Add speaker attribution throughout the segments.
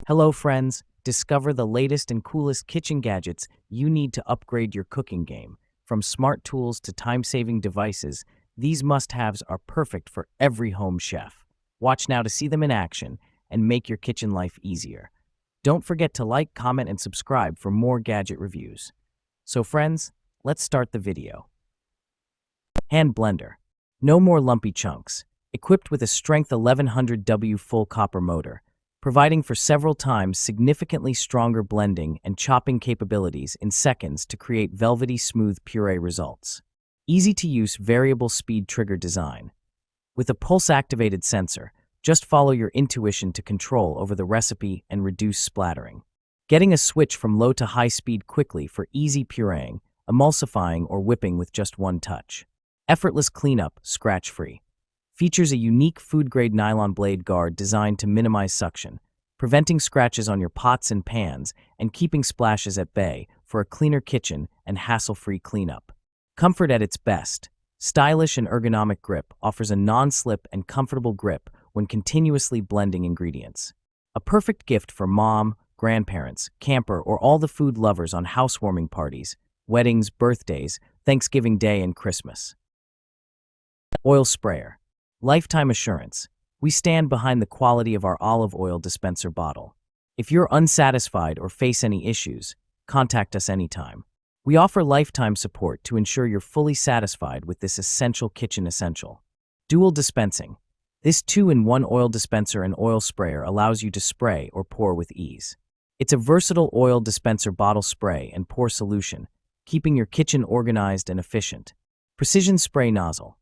Speaker 1: Hello, friends. Discover the latest and coolest kitchen gadgets you need to upgrade your cooking game. From smart tools to time-saving devices, these must-haves are perfect for every home chef. Watch now to see them in action and make your kitchen life easier. Don't forget to like, comment, and subscribe for more gadget reviews. So friends, let's start the video. Hand blender. No more lumpy chunks. Equipped with a strength 1100W full copper motor, providing for several times significantly stronger blending and chopping capabilities in seconds to create velvety smooth puree results. Easy-to-use variable speed trigger design. With a pulse-activated sensor, just follow your intuition to control over the recipe and reduce splattering. Getting a switch from low to high speed quickly for easy pureeing, emulsifying, or whipping with just one touch. Effortless cleanup, scratch-free. Features a unique food-grade nylon blade guard designed to minimize suction, preventing scratches on your pots and pans and keeping splashes at bay for a cleaner kitchen and hassle-free cleanup. Comfort at its best. Stylish and ergonomic grip offers a non-slip and comfortable grip when continuously blending ingredients. A perfect gift for mom, grandparents, camper, or all the food lovers on housewarming parties, weddings, birthdays, Thanksgiving Day, and Christmas. Oil sprayer. Lifetime assurance. We stand behind the quality of our olive oil dispenser bottle. If you're unsatisfied or face any issues, contact us anytime. We offer lifetime support to ensure you're fully satisfied with this essential kitchen essential. Dual dispensing. This 2-in-1 oil dispenser and oil sprayer allows you to spray or pour with ease. It's a versatile oil dispenser bottle spray and pour solution, keeping your kitchen organized and efficient. Precision spray nozzle.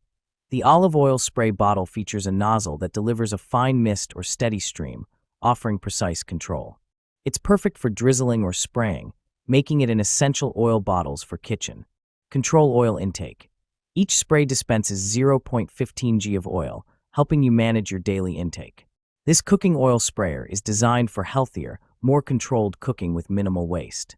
Speaker 1: The olive oil spray bottle features a nozzle that delivers a fine mist or steady stream, offering precise control. It's perfect for drizzling or spraying, making it an essential oil bottles for kitchen. Control oil intake. Each spray dispenses 0.15 g of oil, helping you manage your daily intake. This cooking oil sprayer is designed for healthier, more controlled cooking with minimal waste.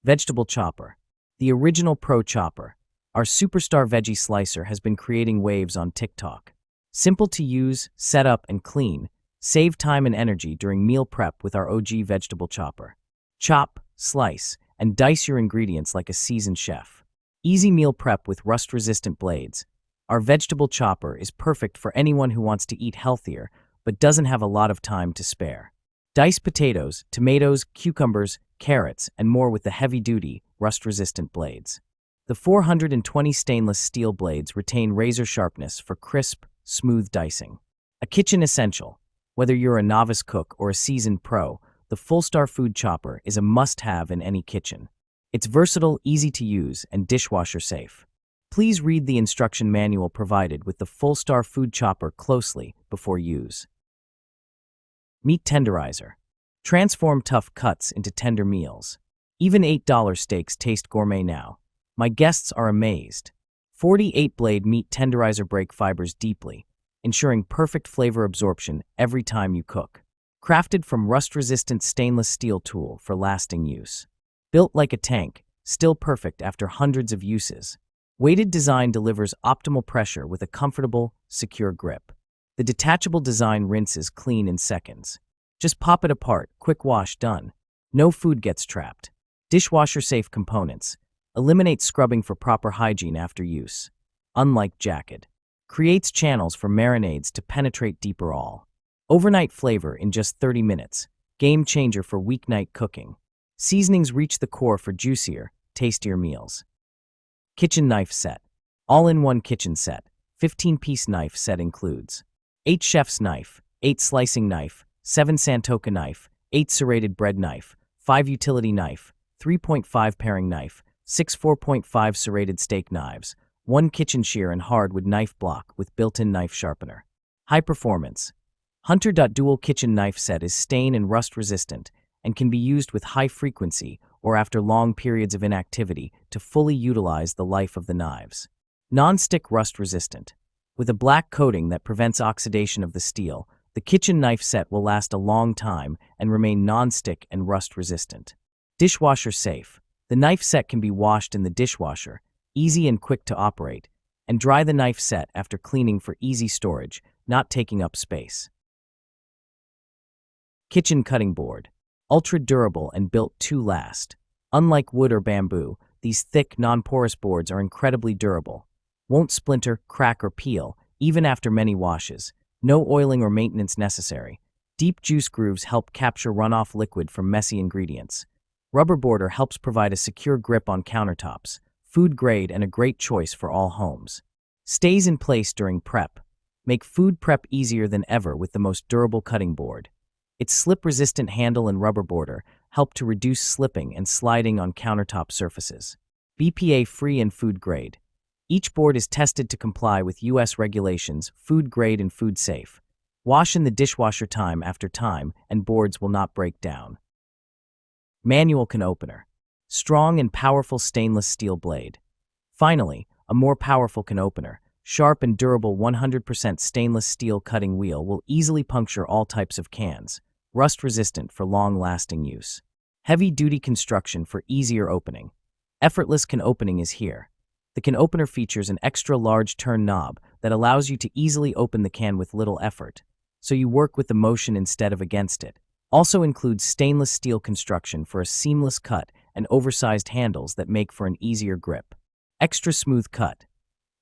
Speaker 1: Vegetable chopper. The original Pro Chopper. Our superstar veggie slicer has been creating waves on TikTok. Simple to use, set up, and clean. Save time and energy during meal prep with our OG vegetable chopper. Chop, slice, and dice your ingredients like a seasoned chef. Easy meal prep with rust-resistant blades. Our vegetable chopper is perfect for anyone who wants to eat healthier but doesn't have a lot of time to spare. Dice potatoes, tomatoes, cucumbers, carrots, and more with the heavy-duty, rust-resistant blades. The 420 stainless steel blades retain razor sharpness for crisp, smooth dicing. A kitchen essential. Whether you're a novice cook or a seasoned pro, the Full-Star Food Chopper is a must-have in any kitchen. It's versatile, easy to use, and dishwasher safe. Please read the instruction manual provided with the Full-Star Food Chopper closely before use. Meat tenderizer. Transform tough cuts into tender meals. Even $8 steaks taste gourmet now. My guests are amazed. 48-blade meat tenderizer break fibers deeply, ensuring perfect flavor absorption every time you cook. Crafted from rust-resistant stainless steel tool for lasting use. Built like a tank, still perfect after hundreds of uses. Weighted design delivers optimal pressure with a comfortable, secure grip. The detachable design rinses clean in seconds. Just pop it apart, quick wash, done. No food gets trapped. Dishwasher-safe components. Eliminates scrubbing for proper hygiene after use. Unlike jacket. Creates channels for marinades to penetrate deeper all. Overnight flavor in just 30 minutes. Game changer for weeknight cooking. Seasonings reach the core for juicier, tastier meals. Kitchen knife set. All-in-one kitchen set. 15-piece knife set includes 8 chef's knife, 8 slicing knife, 7 Santoka knife, 8 serrated bread knife, 5 utility knife, 3.5 paring knife, 6 4.5 serrated steak knives, 1 kitchen shear and hardwood knife block with built-in knife sharpener. High performance. Hunter Dual Kitchen Knife Set is stain and rust resistant and can be used with high frequency or after long periods of inactivity to fully utilize the life of the knives. Non-stick rust resistant. With a black coating that prevents oxidation of the steel, the kitchen knife set will last a long time and remain non-stick and rust resistant. Dishwasher safe. The knife set can be washed in the dishwasher, easy and quick to operate, and dry the knife set after cleaning for easy storage, not taking up space. Kitchen cutting board. Ultra durable and built to last. Unlike wood or bamboo, these thick, non-porous boards are incredibly durable. Won't splinter, crack, or peel, even after many washes. No oiling or maintenance necessary. Deep juice grooves help capture runoff liquid from messy ingredients. Rubber border helps provide a secure grip on countertops. Food grade and a great choice for all homes. Stays in place during prep. Make food prep easier than ever with the most durable cutting board. Its slip-resistant handle and rubber border help to reduce slipping and sliding on countertop surfaces. BPA-free and food grade. Each board is tested to comply with U.S. regulations, food grade and food safe. Wash in the dishwasher time after time, and boards will not break down. Manual can opener. Strong and powerful stainless steel blade. Finally, a more powerful can opener. Sharp and durable 100% stainless steel cutting wheel will easily puncture all types of cans. Rust-resistant for long-lasting use. Heavy-duty construction for easier opening. Effortless can opening is here. The can opener features an extra large turn knob that allows you to easily open the can with little effort, so you work with the motion instead of against it. Also includes stainless steel construction for a seamless cut and oversized handles that make for an easier grip. Extra smooth cut.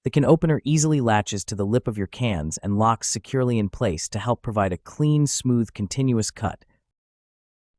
Speaker 1: The can opener easily latches to the lip of your cans and locks securely in place to help provide a clean, smooth, continuous cut.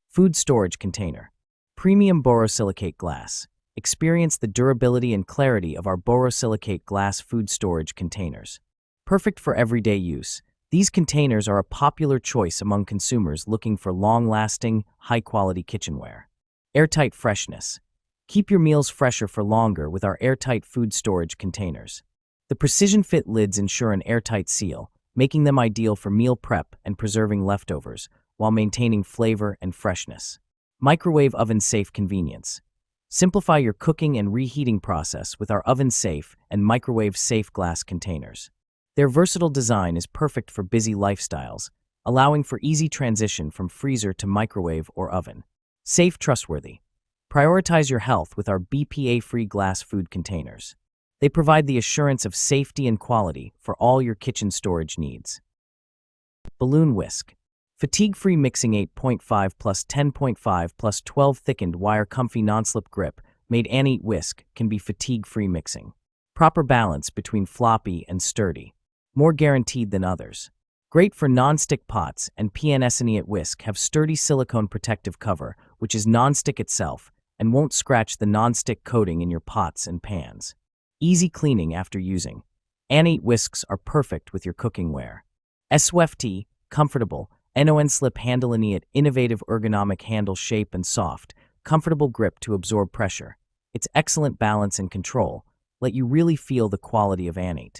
Speaker 1: Food storage container. Premium borosilicate glass. Experience the durability and clarity of our borosilicate glass food storage containers. Perfect for everyday use, these containers are a popular choice among consumers looking for long-lasting, high-quality kitchenware. Airtight freshness. Keep your meals fresher for longer with our airtight food storage containers. The precision-fit lids ensure an airtight seal, making them ideal for meal prep and preserving leftovers, while maintaining flavor and freshness. Microwave oven-safe convenience. Simplify your cooking and reheating process with our oven-safe and microwave-safe glass containers. Their versatile design is perfect for busy lifestyles, allowing for easy transition from freezer to microwave or oven. Safe, trustworthy. Prioritize your health with our BPA-free glass food containers. They provide the assurance of safety and quality for all your kitchen storage needs. Balloon whisk. Fatigue-free mixing 8.5 plus 10.5 plus 12 thickened wire comfy non-slip grip made Annie whisk can be fatigue-free mixing. Proper balance between floppy and sturdy. More guaranteed than others. Great for non-stick pots, and PNSNE at whisk have sturdy silicone protective cover, which is non-stick itself and won't scratch the non-stick coating in your pots and pans. Easy cleaning after using. Annie whisks are perfect with your cooking ware. SWFT, comfortable, non-slip handle at innovative ergonomic handle shape and soft, comfortable grip to absorb pressure. Its excellent balance and control let you really feel the quality of Annie.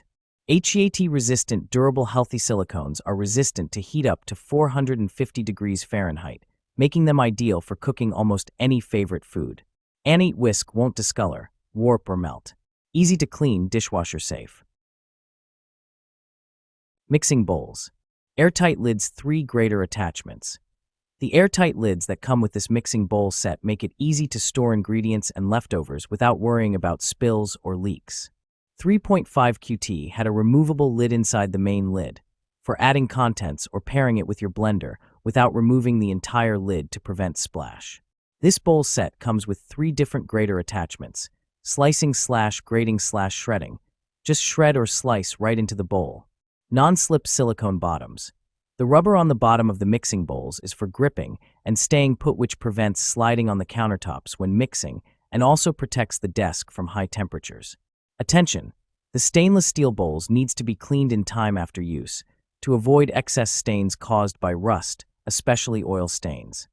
Speaker 1: HEAT-resistant, durable, healthy silicones are resistant to heat up to 450 degrees Fahrenheit, making them ideal for cooking almost any favorite food. Annie whisk won't discolor, warp, or melt. Easy to clean, dishwasher safe. Mixing bowls. Airtight lids, 3 greater attachments. The airtight lids that come with this mixing bowl set make it easy to store ingredients and leftovers without worrying about spills or leaks. 3.5 QT had a removable lid inside the main lid for adding contents or pairing it with your blender without removing the entire lid to prevent splash. This bowl set comes with 3 different grater attachments: slicing / grating / shredding. Just shred or slice right into the bowl. Non-slip silicone bottoms. The rubber on the bottom of the mixing bowls is for gripping and staying put, which prevents sliding on the countertops when mixing and also protects the desk from high temperatures. Attention! The stainless steel bowls needs to be cleaned in time after use to avoid excess stains caused by rust, especially oil stains.